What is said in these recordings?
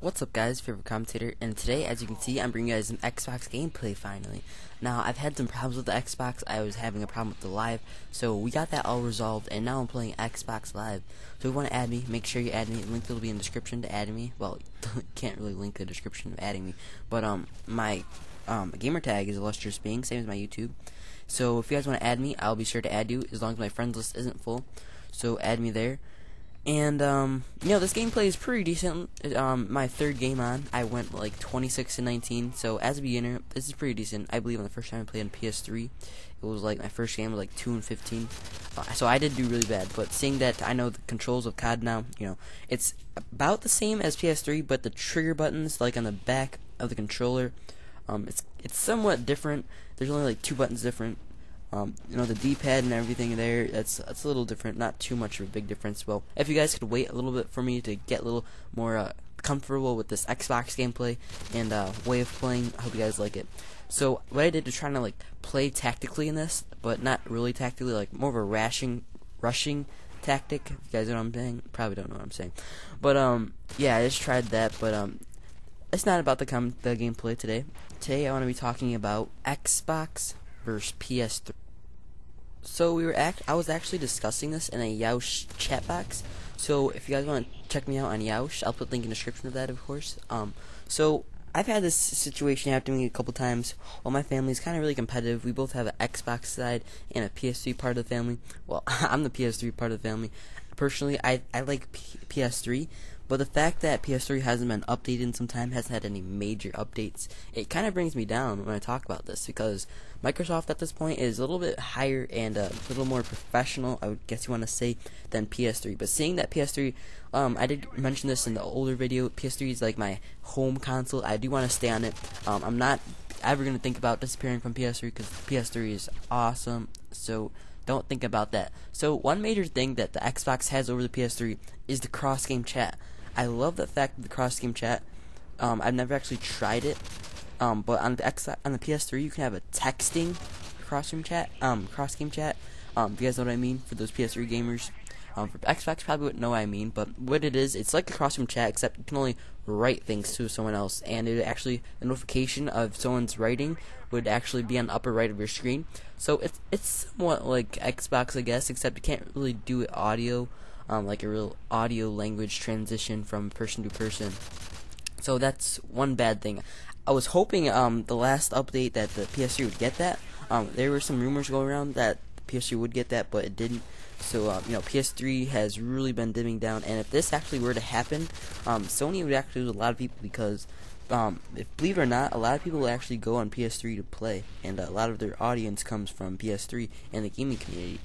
What's up guys, favorite commentator, and today as you can see I'm bringing you guys some Xbox gameplay finally. Now I've had some problems with the Xbox. I was having a problem with the live, so we got that all resolved and now I'm playing Xbox Live. So if you want to add me, make sure you add me. The link will be in the description to add me. Well, you can't really link the description of adding me, but my gamer tag is AlustrousBeing, same as my YouTube. So if you guys want to add me, I'll be sure to add you as long as my friends list isn't full. So add me there. And this gameplay is pretty decent. My third game on, I went like 26-19. So as a beginner, this is pretty decent. I believe on the first time I played on PS3, it was like my first game was like 2-15. So I did do really bad. But seeing that I know the controls of COD now, it's about the same as PS3, but the trigger buttons, like on the back of the controller, it's somewhat different. There's only like 2 buttons different. The D-pad and everything there, that's a little different, not too much of a big difference. Well, if you guys could wait a little bit for me to get a little more comfortable with this Xbox gameplay and way of playing, I hope you guys like it. So what I did to try to like play tactically in this, but not really tactically, like more of a rushing tactic. If you guys know what I'm saying, probably don't know what I'm saying. But yeah, I just tried that, but it's not about the gameplay today. Today I want to be talking about Xbox versus PS3. So I was actually discussing this in a Yoush chat box. So if you guys want to check me out on Yoush, I'll put the link in the description of that, of course. So I've had this situation happen to me a couple times. Well, my family's kind of really competitive. We both have an Xbox side and a PS3 part of the family. Well, I'm the PS3 part of the family. Personally, I like PS3. But the fact that PS3 hasn't been updated in some time, hasn't had any major updates, it kind of brings me down when I talk about this, because Microsoft at this point is a little bit higher and a little more professional, I would guess you want to say, than PS3. But seeing that PS3, I did mention this in the older video, PS3 is like my home console. I do want to stay on it. I'm not ever going to think about disappearing from PS3 because PS3 is awesome, so don't think about that. So one major thing that the Xbox has over the PS3 is the cross-game chat. I love the fact that the cross-game chat, I've never actually tried it, but on the PS3 you can have a texting cross-game chat, if you guys know what I mean, for those PS3 gamers. For Xbox probably wouldn't know what I mean, but what it is, it's like a cross-game chat, except you can only write things to someone else, and it actually, the notification of someone's writing would actually be on the upper right of your screen. So it's somewhat like Xbox, I guess, except you can't really do it audio, like a real audio language transition from person to person. So that's one bad thing. I was hoping the last update that the PS3 would get that. There were some rumors going around that the PS3 would get that, but it didn't. So PS3 has really been dimming down, and if this actually were to happen, Sony would actually lose a lot of people, because believe it or not, a lot of people actually go on PS3 to play, and a lot of their audience comes from PS3 and the gaming community.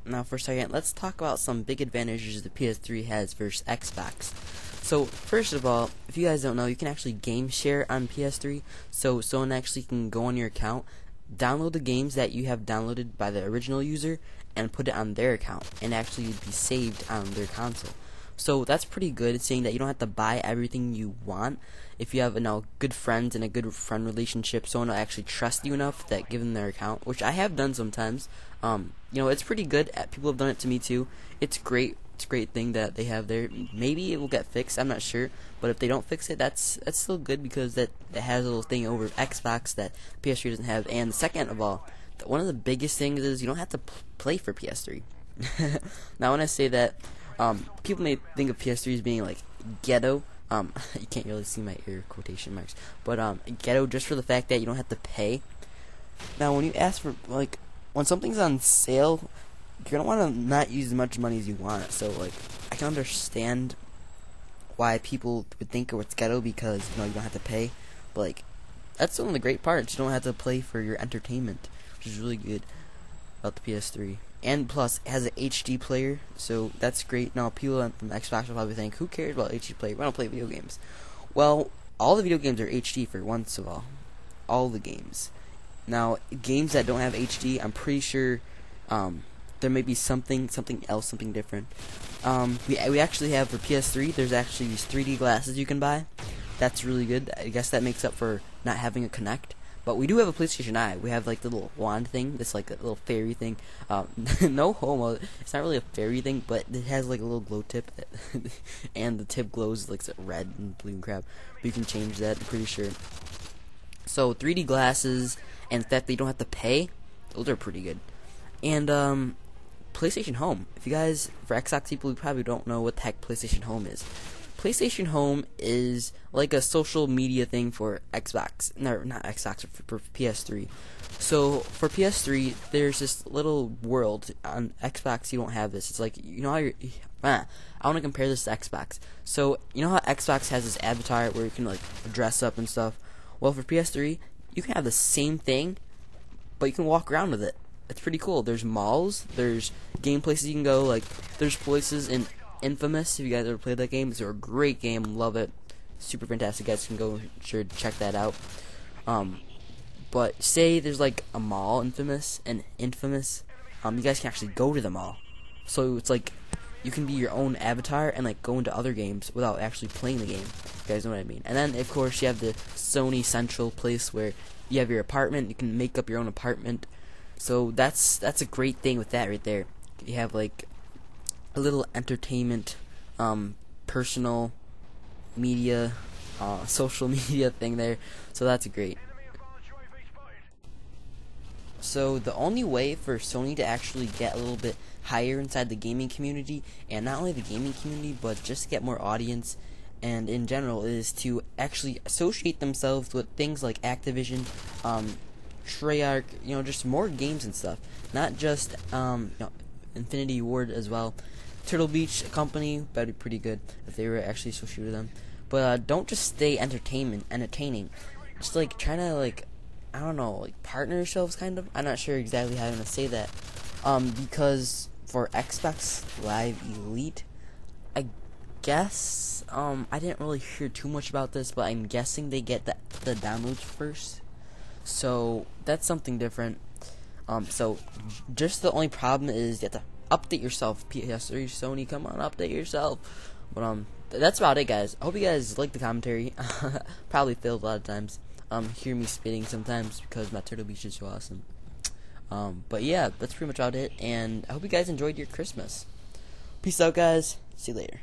Now for a second, let's talk about some big advantages the PS3 has versus Xbox. So first of all, if you guys don't know, you can actually game share on PS3. So someone actually can go on your account, download the games that you have downloaded by the original user, and put it on their account, and actually be saved on their console. So that's pretty good, seeing that you don't have to buy everything you want. If you have good friends and a good friend relationship, someone will actually trust you enough that give them their account, which I have done sometimes. It's pretty good. People have done it to me too. It's great. It's a great thing that they have there. Maybe it will get fixed, I'm not sure, but if they don't fix it, that's still good, because that has a little thing over Xbox that PS3 doesn't have. And second of all, one of the biggest things is you don't have to play for PS3. Now when I say that, people may think of PS3 as being like ghetto. You can't really see my air quotation marks, but ghetto just for the fact that you don't have to pay. Now when you ask for, like, when something's on sale, you're gonna want to not use as much money as you want. So like, I can understand why people would think it's ghetto, because you don't have to pay. But like, that's one of the great parts. You don't have to play for your entertainment, which is really good about the PS3. And plus, it has an HD player, so that's great. Now, people from Xbox will probably think, who cares about HD player? We don't play video games. Well, all the video games are HD for once of all the games. Now, games that don't have HD, I'm pretty sure there may be something else, something different. We actually have, for PS3, there's actually these 3D glasses you can buy. That's really good. I guess that makes up for not having a Kinect. But we do have a PlayStation Eye. We have like the little wand thing. That's like a little fairy thing. No homo. It's not really a fairy thing, but it has like a little glow tip, and the tip glows like red and blue and crap. But you can change that. I'm pretty sure. So 3D glasses and the fact that you don't have to pay, those are pretty good. And PlayStation Home. If you guys, for Xbox people who probably don't know what the heck PlayStation Home is. PlayStation Home is like a social media thing for Xbox. No, not Xbox, for PS3. So for PS3, there's this little world. On Xbox, you don't have this. It's like, you know how you're... I want to compare this to Xbox. So, you know how Xbox has this avatar where you can like dress up and stuff? Well, for PS3, you can have the same thing, but you can walk around with it. It's pretty cool. There's malls, there's game places you can go, like, there's places in Infamous, if you guys ever played that game. It's a great game, love it. Super fantastic, you guys can go sure to check that out. But say there's like a mall in Infamous, you guys can actually go to the mall. So it's like, you can be your own avatar and like go into other games without actually playing the game. You guys know what I mean? And then of course you have the Sony Central place where you have your apartment, you can make up your own apartment. So that's a great thing with that right there. You have like a little entertainment, personal media, social media thing there. So that's great. So the only way for Sony to actually get a little bit higher inside the gaming community, and not only the gaming community, but just get more audience and in general, is to actually associate themselves with things like Activision, Treyarch, you know, just more games and stuff. Not just Infinity Ward as well. Turtle Beach company, that'd be pretty good if they were actually associated with them. But don't just stay entertaining. Just like trying to like, I don't know, like partner yourselves kind of. I'm not sure exactly how I'm gonna say that. Because for Xbox Live Elite, I guess I didn't really hear too much about this, but I'm guessing they get the downloads first. So that's something different. So just the only problem is you have to update yourself. PS3, Sony, come on, update yourself. But that's about it, guys. I hope you guys like the commentary. Probably failed a lot of times. Hear me spitting sometimes because my Turtle Beach is so awesome. But yeah, that's pretty much about it. And I hope you guys enjoyed your Christmas. Peace out, guys. See you later.